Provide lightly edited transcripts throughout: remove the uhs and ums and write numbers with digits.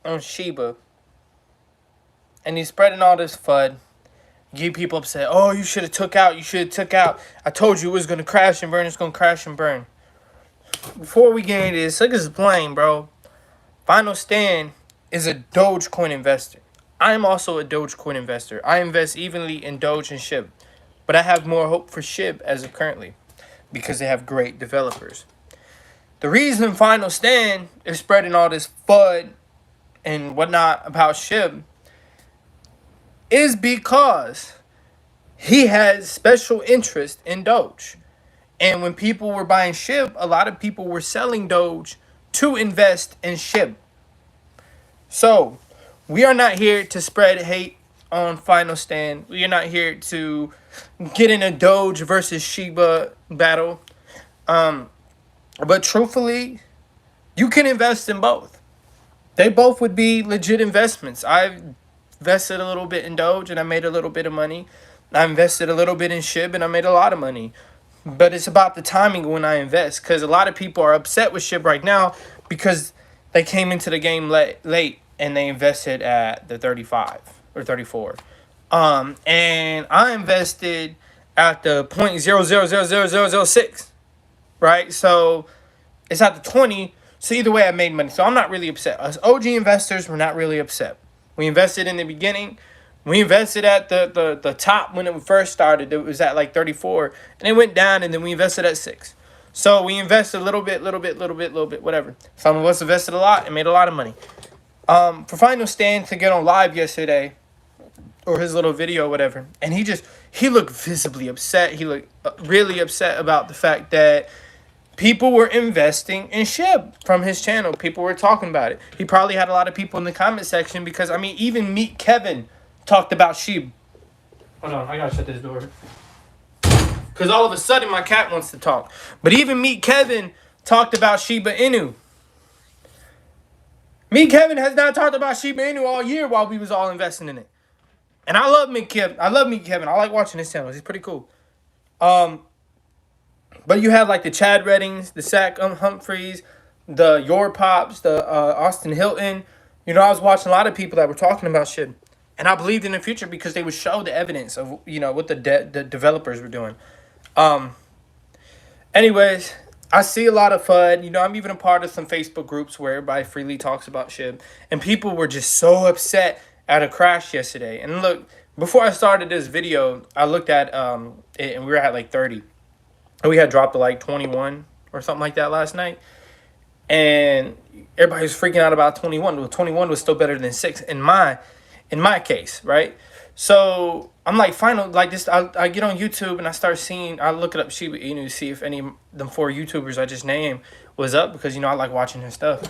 on Shiba, and he's spreading all this FUD. Get people upset. Oh, you should have took out. You should have took out. I told you it was gonna crash and burn. It's gonna crash and burn. Before we get into this, look at this plane, bro. Final Stand is a Dogecoin investor. I am also a Dogecoin investor. I invest evenly in Doge and SHIB, but I have more hope for SHIB as of currently because they have great developers. The reason Final Stand is spreading all this FUD and whatnot about SHIB is because he has special interest in Doge. And when people were buying SHIB, a lot of people were selling Doge to invest in SHIB. So, we are not here to spread hate on Final Stand. We are not here to get in a Doge versus Shiba battle. But truthfully, you can invest in both. They both would be legit investments. I've invested a little bit in Doge and I made a little bit of money. I invested a little bit in SHIB and I made a lot of money. But it's about the timing when I invest, because a lot of people are upset with SHIB right now because they came into the game late and they invested at the 35 or 34. And I invested at the 0.000006, right? So it's at the 20. So either way, I made money. So I'm not really upset. Us OG investors were not really upset. We invested in the beginning. We invested at the top when it first started. It was at like 34. And it went down, and then we invested at 6. So we invested a little bit, whatever. Some of us invested a lot and made a lot of money. For Final Stand to get on live yesterday, or his little video, whatever, and he looked visibly upset. He looked really upset about the fact that people were investing in SHIB from his channel. People were talking about it. He probably had a lot of people in the comment section because, I mean, even Meet Kevin talked about SHIB. Hold on, I gotta shut this door. Because all of a sudden my cat wants to talk. But even Meet Kevin talked about Shiba Inu. Meet Kevin has not talked about Shiba Inu all year while we was all investing in it. And I love Meet Kevin. I like watching his channels. He's pretty cool. But you have like the Chad Reddings, the Sack Humphreys, the Your Pops, the Austin Hilton. You know, I was watching a lot of people that were talking about shit. And I believed in the future because they would show the evidence of, you know, what the developers were doing. Anyways, I see a lot of FUD. You know, I'm even a part of some Facebook groups where everybody freely talks about shit. And people were just so upset at a crash yesterday. And look, before I started this video, I looked at it and we were at like 30. And we had dropped to like 21 or something like that last night. And everybody was freaking out about 21. Well, 21 was still better than 6 in my case, right? So I'm like, final, like this, I get on YouTube and I look it up Shiba Inu to see if any of them 4 YouTubers I just named was up because, you know, I like watching their stuff.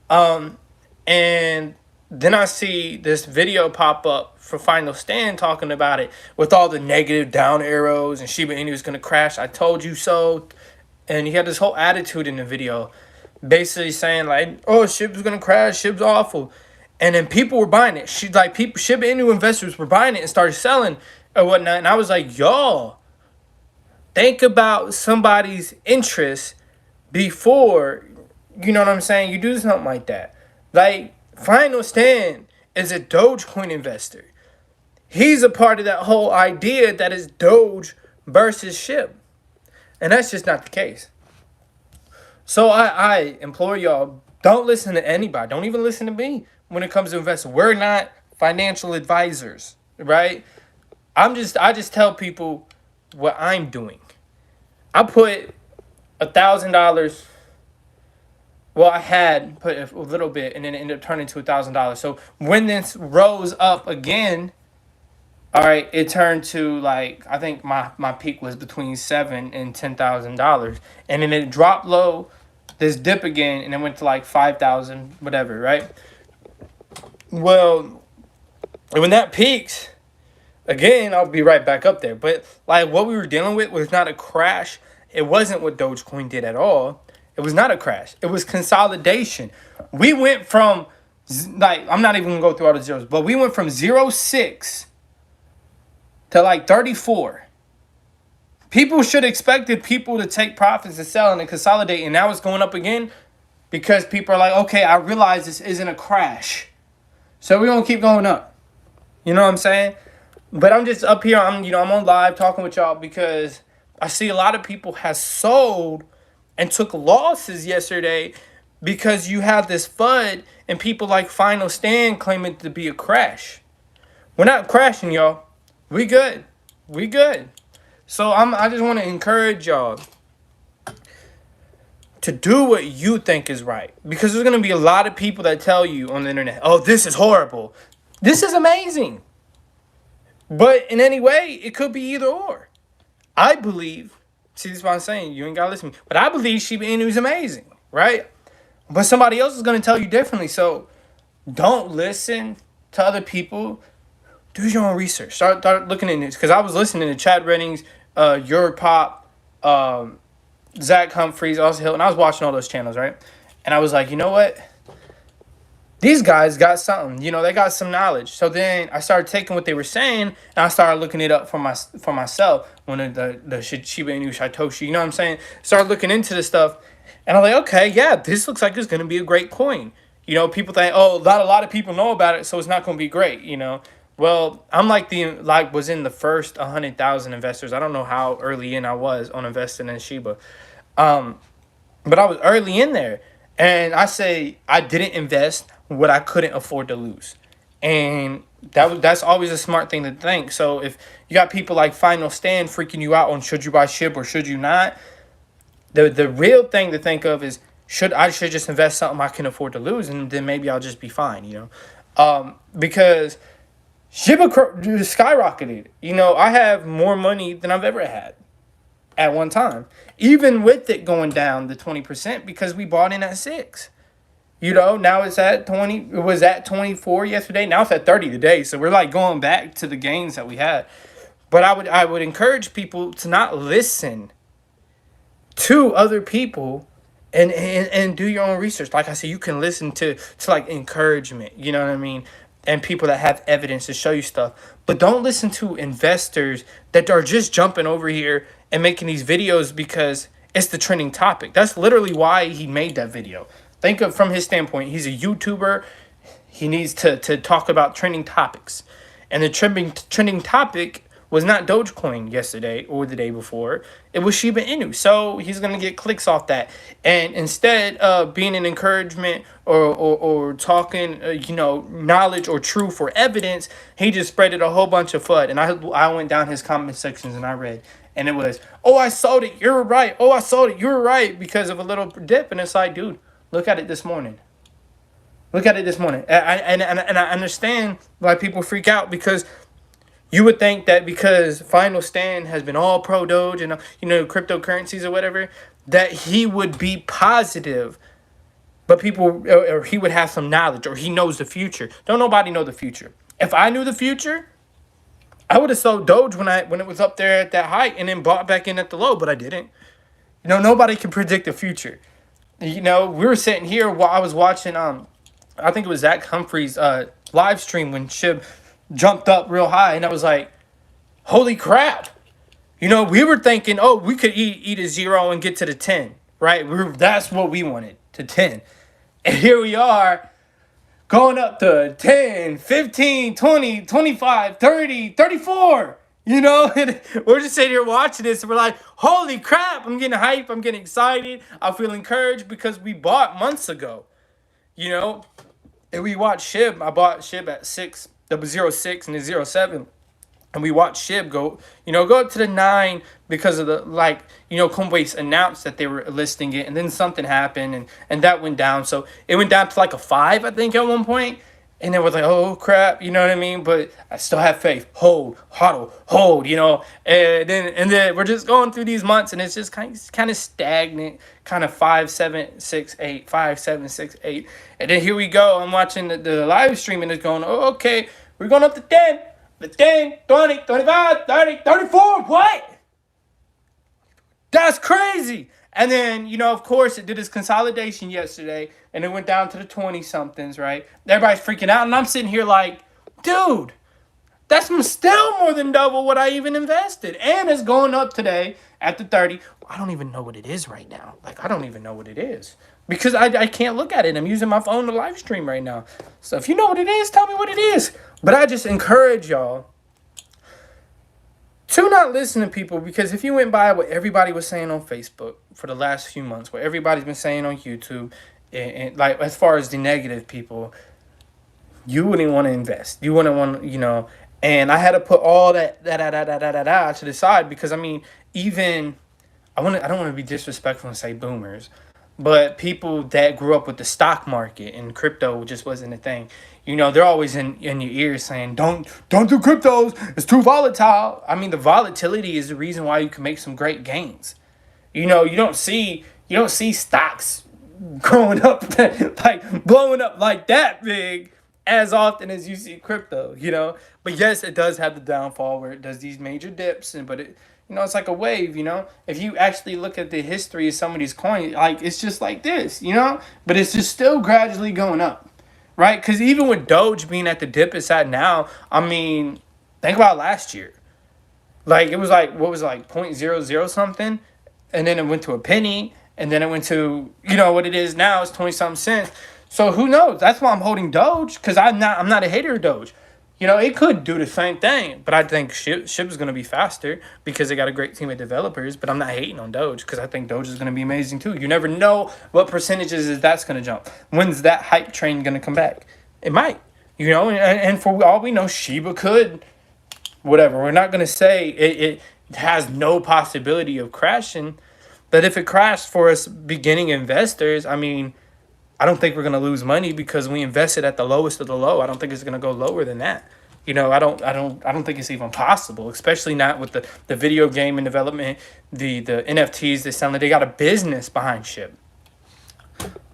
And then I see this video pop up for Final Stand talking about it with all the negative down arrows and Shiba Inu is going to crash. I told you so. And he had this whole attitude in the video basically saying like, oh, SHIB's going to crash. SHIB's awful. And then people were buying it. Shiba Inu investors were buying it and started selling or whatnot. And I was like, y'all, think about somebody's interest before, you know what I'm saying, you do something like that. Like, Final Stand is a Dogecoin investor. He's a part of that whole idea that is Doge versus SHIB. And that's just not the case. So I implore y'all, don't listen to anybody. Don't even listen to me when it comes to investing. We're not financial advisors, right? I just tell people what I'm doing. I put $1,000. Well, I had put a little bit, and then it ended up turning to $1,000. So when this rose up again, all right, it turned to like, I think my peak was between $7,000 and $10,000, and then it dropped low, this dip again, and it went to like 5,000, whatever, right? Well, when that peaks again, I'll be right back up there. But like what we were dealing with was not a crash. It wasn't what Dogecoin did at all. It was not a crash. It was consolidation. We went from, like, I'm not even going to go through all the zeros, but we went from 0.6 to like 34. People should have expected people to take profits and sell and consolidate, and now it's going up again because people are like, okay, I realize this isn't a crash, so we're gonna keep going up. You know what I'm saying? But I'm just up here. I'm on live talking with y'all because I see a lot of people has sold and took losses yesterday because you have this FUD and people like Final Stand claiming to be a crash. We're not crashing, y'all. We good. We good. So I just want to encourage y'all to do what you think is right. Because there's going to be a lot of people that tell you on the internet, oh, this is horrible. This is amazing. But in any way, it could be either or. I believe, see, this is what I'm saying. You ain't got to listen to me. But I believe Shiba Inu is amazing, right? But somebody else is going to tell you differently. So don't listen to other people. Do your own research. Start looking into this. Because I was listening to Chad Reddings, Europop, Zach Humphreys, Austin Hill, and I was watching all those channels, right? And I was like, you know what? These guys got something. You know, they got some knowledge. So then I started taking what they were saying, and I started looking it up for myself. When the Shiba Inu Satoshi, you know what I'm saying? Started looking into this stuff, and I'm like, okay, yeah, this looks like it's going to be a great coin. You know, people think, oh, not a lot of people know about it, so it's not going to be great, you know? Well, I'm was in the first 100,000 investors. I don't know how early in I was on investing in Shiba. But I was early in there, and I say I didn't invest what I couldn't afford to lose. And that's always a smart thing to think. So if you got people like Final Stand freaking you out on should you buy SHIB or should you not, the real thing to think of is should just invest something I can afford to lose, and then maybe I'll just be fine, you know? Because Shiba skyrocketed. You know, I have more money than I've ever had at one time, even with it going down to 20% because we bought in at 6. You know, now it's at 20. It was at 24 yesterday. Now it's at 30 today. So we're like going back to the gains that we had. But I would encourage people to not listen to other people and do your own research. Like I said, you can listen to like encouragement. You know what I mean? And people that have evidence to show you stuff. But don't listen to investors that are just jumping over here and making these videos because it's the trending topic. That's literally why he made that video. Think of from his standpoint. He's a YouTuber. He needs to talk about trending topics. And the trending topic was not Dogecoin yesterday or the day before. It was Shiba Inu. So he's going to get clicks off that. And instead of being an encouragement or talking, knowledge or truth or evidence, he just spreaded a whole bunch of FUD. And I went down his comment sections and I read. And it was, oh, I sold it. You're right. Oh, I sold it. You're right. Because of a little dip. And it's like, dude, look at it this morning. Look at it this morning. And I understand why people freak out because you would think that because Final Stand has been all pro Doge and, cryptocurrencies or whatever, that he would be positive. But or he would have some knowledge or he knows the future. Don't nobody know the future. If I knew the future, I would have sold Doge when it was up there at that height and then bought back in at the low, but I didn't. You know, nobody can predict the future. You know, we were sitting here while I was watching, I think it was Zach Humphreys' live stream when SHIB jumped up real high, and I was like, holy crap. You know, we were thinking, oh, we could eat a 0 and get to the 10, right? That's what we wanted, to 10. And here we are going up to 10, 15, 20, 25, 30, 34. You know, and we're just sitting here watching this, and we're like, holy crap, I'm getting hype, I'm getting excited, I feel encouraged because we bought months ago, you know, and we watched SHIB. I bought SHIB at 6, the 0.6 and the 0.7, and we watched SHIB go up to the 9 because of the, Coinbase announced that they were listing it, and then something happened, and that went down, so it went down to like a 5, I think, at one point. And it was like, oh, crap, you know what I mean? But I still have faith. Hold, hodl, hold, you know. And then we're just going through these months, and it's just kind of stagnant, kind of 5, 7, 6, 8, 5, 7, 6, 8. And then here we go. I'm watching the live stream, and it's going, oh, okay, we're going up to 10, 15, 20, 25, 30, 34. What? That's crazy. And then, of course, it did its consolidation yesterday, and it went down to the 20-somethings, right? Everybody's freaking out, and I'm sitting here like, dude, that's still more than double what I even invested. And it's going up today at the 30. I don't even know what it is right now. Like, I don't even know what it is. because I can't look at it. I'm using my phone to live stream right now. So if you know what it is, tell me what it is. But I just encourage y'all to not listen to people, because if you went by what everybody was saying on Facebook for the last few months, what everybody's been saying on YouTube, and like as far as the negative people, you wouldn't want to invest. You wouldn't want, and I had to put all that to the side, because I mean, even I don't want to be disrespectful and say boomers, but people that grew up with the stock market and crypto just wasn't a thing. They're always in your ears saying, don't do cryptos. It's too volatile. I mean, the volatility is the reason why you can make some great gains. You don't see stocks growing up like blowing up like that big as often as you see crypto. But yes, it does have the downfall where it does these major dips, but it's like a wave. If you actually look at the history of some of these coins, like it's just like this, but it's just still gradually going up, right? Because even with Doge being at the dip it's at now, I mean, think about last year. Like it was like, what was it, like 0.00 something, and then it went to a penny, and then it went to what it is now. It's 20 something cents. So who knows? That's why I'm holding Doge, because I'm not a hater of Doge. It could do the same thing, but I think Shiba's going to be faster because they got a great team of developers. But I'm not hating on Doge, because I think Doge is going to be amazing too. You never know what percentages is that's going to jump. When's that hype train going to come back? It might, and for all we know, Shiba could, whatever. We're not going to say it has no possibility of crashing, but if it crashed for us beginning investors, I mean, I don't think we're gonna lose money because we invested at the lowest of the low. I don't think it's gonna go lower than that. I don't think it's even possible, especially not with the video game and development, the NFTs they're selling. They got a business behind shit.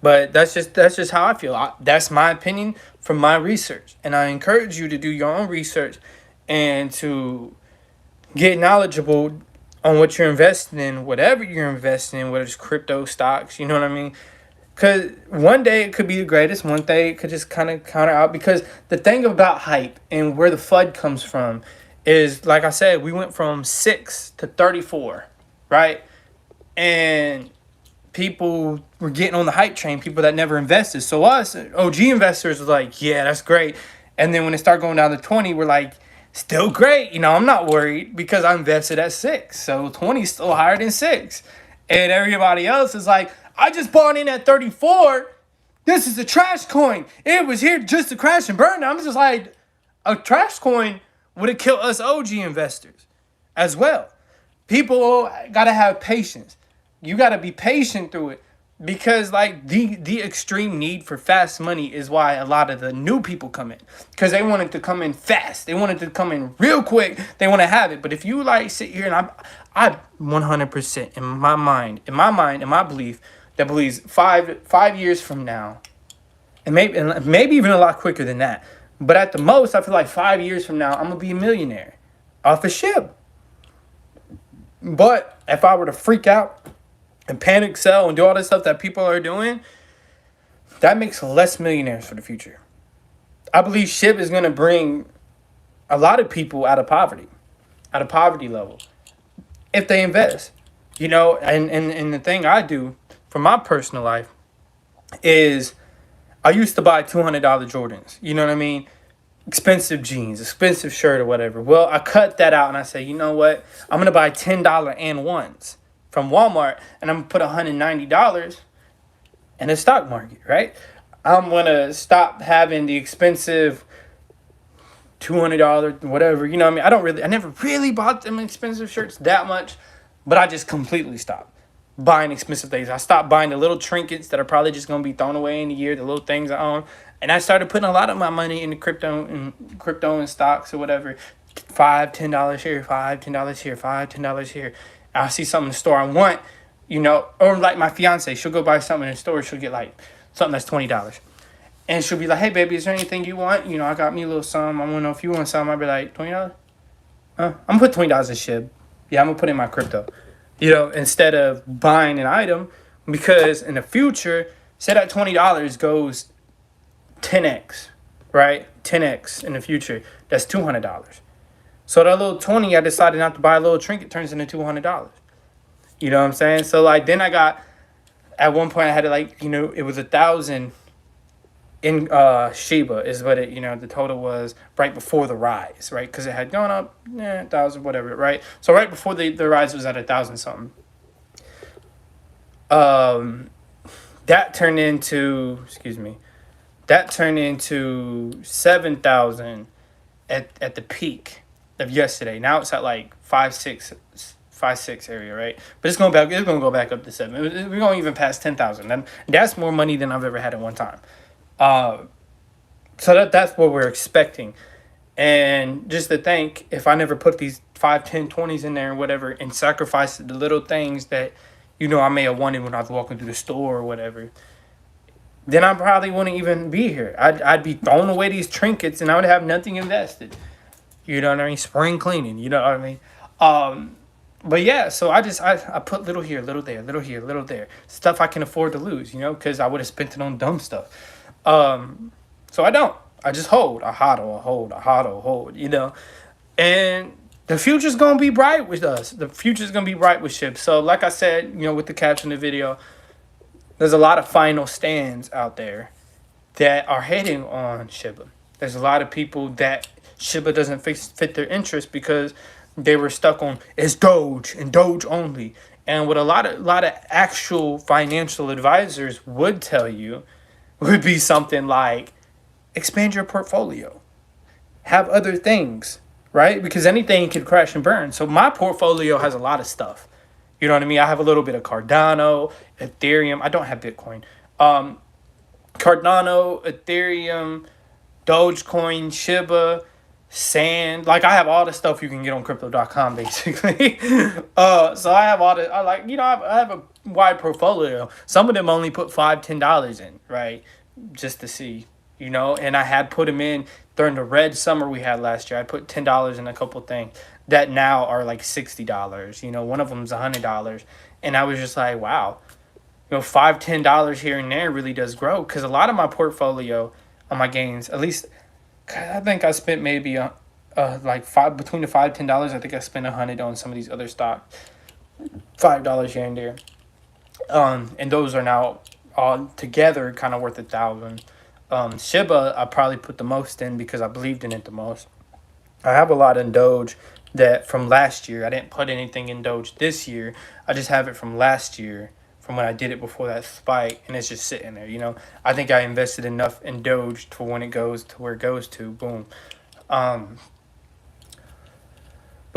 But that's just how I feel. That's my opinion from my research, and I encourage you to do your own research and to get knowledgeable on what you're investing in, whatever you're investing in, whether it's crypto, stocks. You know what I mean? Because one day it could be the greatest, one day it could just kind of counter out. Because the thing about hype and where the FUD comes from is, like I said, we went from 6 to 34, right? And people were getting on the hype train, people that never invested. So us, OG investors, was like, yeah, that's great. And then when it started going down to 20, we're like, still great. I'm not worried because I invested at 6. So 20 is still higher than 6. And everybody else is like, I just bought in at 34. This is a trash coin. It was here just to crash and burn. I'm just like, a trash coin would have killed us OG investors as well. People got to have patience. You got to be patient through it, because like the extreme need for fast money is why a lot of the new people come in, because they wanted to come in fast. They wanted to come in real quick. They want to have it. But if you like sit here, and I 100% in my belief, that believes 5 years from now, and maybe even a lot quicker than that. But at the most, I feel like 5 years from now, I'm gonna be a millionaire off a ship. But if I were to freak out and panic sell and do all this stuff that people are doing, that makes less millionaires for the future. I believe SHIB is going to bring a lot of people out of poverty level, if they invest. And the thing I do for my personal life is I used to buy $200 Jordans. You know what I mean? Expensive jeans, expensive shirt or whatever. Well, I cut that out and I say, you know what? I'm going to buy $10 and ones from Walmart, and I'm going to put $190 in the stock market, right? I'm going to stop having the expensive $200, whatever. You know what I mean? I never really bought them expensive shirts that much, but I just completely stopped buying expensive things. I stopped buying the little trinkets that are probably just going to be thrown away in a year, the little things I own. And I started putting a lot of my money into crypto and stocks or whatever. $5, $10 here, $5, $10 here, $5, $10 here. I see something in the store I want, or like my fiance, she'll go buy something in the store. She'll get like something that's $20. And she'll be like, hey, baby, is there anything you want? I got me a little something. I want to know if you want something. I'll be like, $20? I'm going to put $20 in SHIB. Yeah, I'm going to put it in my crypto. Instead of buying an item, because in the future, say that $20 goes 10x, right? 10x in the future. That's $200. So that little 20, I decided not to buy a little trinket, turns into $200. You know what I'm saying? So like then I got At one point, I had to like, it was 1,000 in Shiba is what it, the total was right before the rise, right? Because it had gone up, 1,000, whatever, right? So right before the rise was at 1,000 something. That turned into, that turned into 7,000 at the peak of yesterday. Now it's at like 5, 6 area, right? But it's going to go back up to 7. We're going even past 10,000. And that's more money than I've ever had at one time. So that's what we're expecting. And just to think, if I never put these 5, 10, 20s in there and whatever, and sacrifice the little things that, I may have wanted when I was walking through the store or whatever, then I probably wouldn't even be here. I'd be throwing away these trinkets and I would have nothing invested. You know what I mean? Spring cleaning, you know what I mean? But yeah, so I put little here, little there, little here, little there. Stuff I can afford to lose, because I would have spent it on dumb stuff. So I don't. I just hold. I hodl, I hold, And the future's going to be bright with us. The future's going to be bright with Shib. So like I said, with the caption of the video, there's a lot of final stands out there that are hating on Shiba. There's a lot of people that Shiba doesn't fit their interest because they were stuck on it's Doge and Doge only. And what a lot of actual financial advisors would tell you would be something like expand your portfolio, have other things, right? Because anything could crash and burn. So my portfolio has a lot of stuff. You know what I mean? I have a little bit of Cardano, Ethereum. I don't have Bitcoin. Cardano, Ethereum, Dogecoin, Shiba, Sand. Like I have all the stuff you can get on crypto.com basically. So I have I have a wide portfolio. Some of them only put $5, $10 in, right? Just to see, and I had put them in during the red summer we had last year. I put $10 in a couple things that now are like $60. One of them's $100. And I was just like, wow, $5, $10 here and there really does grow. Because a lot of my portfolio on my gains, at least I think I spent maybe like between the $5, $10. I think I spent $100 on some of these other stocks, $5 here and there. And those are now all together kind of worth $1,000. Shiba, I probably put the most in because I believed in it the most. I have a lot in Doge that from last year. I didn't put anything in Doge this year. I just have it from last year, from when I did it before that spike, and it's just sitting there, I think I invested enough in Doge for when it goes to where it goes to, boom. But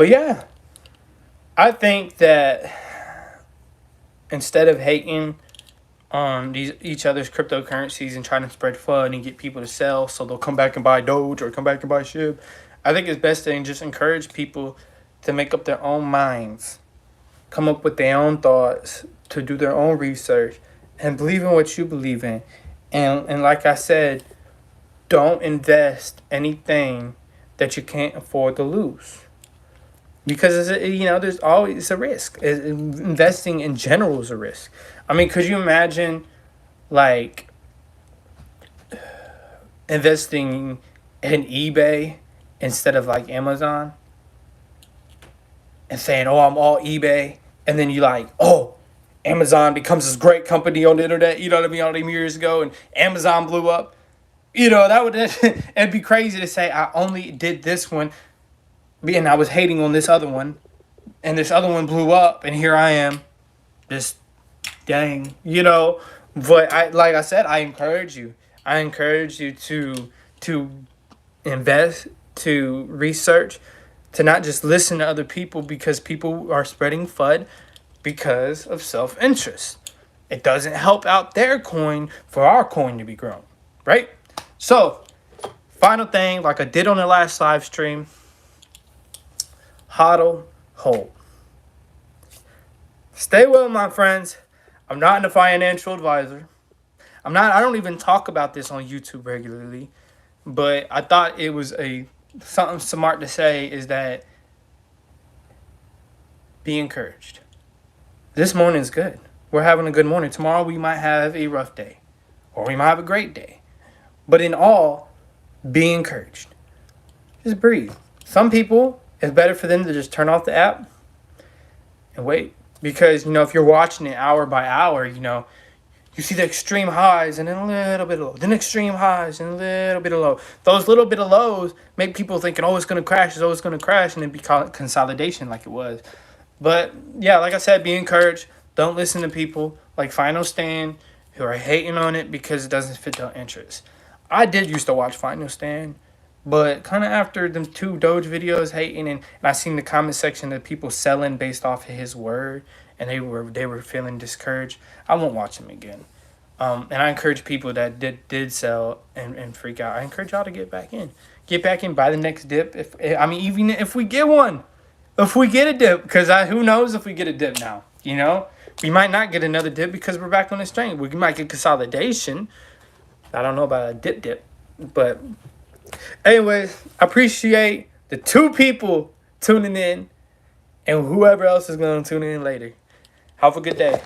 yeah, I think that instead of hating on each other's cryptocurrencies and trying to spread FUD and get people to sell so they'll come back and buy Doge or come back and buy SHIB, I think it's best to just encourage people to make up their own minds, come up with their own thoughts, to do their own research, and believe in what you believe in. And like I said, don't invest anything that you can't afford to lose. Because there's always a risk. Investing in general is a risk. I mean, could you imagine, like, investing in eBay instead of like Amazon, and saying, "Oh, I'm all eBay," and then you like, "Oh, Amazon becomes this great company on the internet." You know what I mean? All them years ago, and Amazon blew up. That would it'd be crazy to say I only did this one, and I was hating on this other one, and this other one blew up, and here I am, just dang, But like I said, I encourage you to invest, to research, to not just listen to other people, because people are spreading FUD because of self-interest. It doesn't help out their coin for our coin to be grown, right? So, final thing, like I did on the last live stream, hodl, hold. Stay well, my friends. I'm not a financial advisor. I don't even talk about this on YouTube regularly, but I thought it was something smart to say, is that be encouraged. This morning's good. We're having a good morning. Tomorrow we might have a rough day, or we might have a great day. But in all, be encouraged. Just breathe. Some people, it's better for them to just turn off the app and wait. Because, if you're watching it hour by hour, You see the extreme highs and then a little bit of low. Then extreme highs and a little bit of low. Those little bit of lows make people thinking, oh, it's going to crash. It's going to crash. And then be consolidation like it was. But, yeah, like I said, be encouraged. Don't listen to people like Final Stand who are hating on it because it doesn't fit their interests. I did used to watch Final Stand. But kind of after them 2 Doge videos hating and I seen the comment section of people selling based off of his word and they were feeling discouraged, I won't watch him again. And I encourage people that did sell and freak out. I encourage y'all to get back in. Get back in, buy the next dip. Even if we get one. If we get a dip. Because who knows if we get a dip now. You know? We might not get another dip because we're back on the strength. We might get consolidation. I don't know about a dip. But anyways, I appreciate the 2 people tuning in. And whoever else is going to tune in later. Have a good day.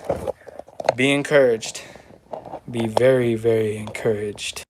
Be encouraged. Be very, very encouraged.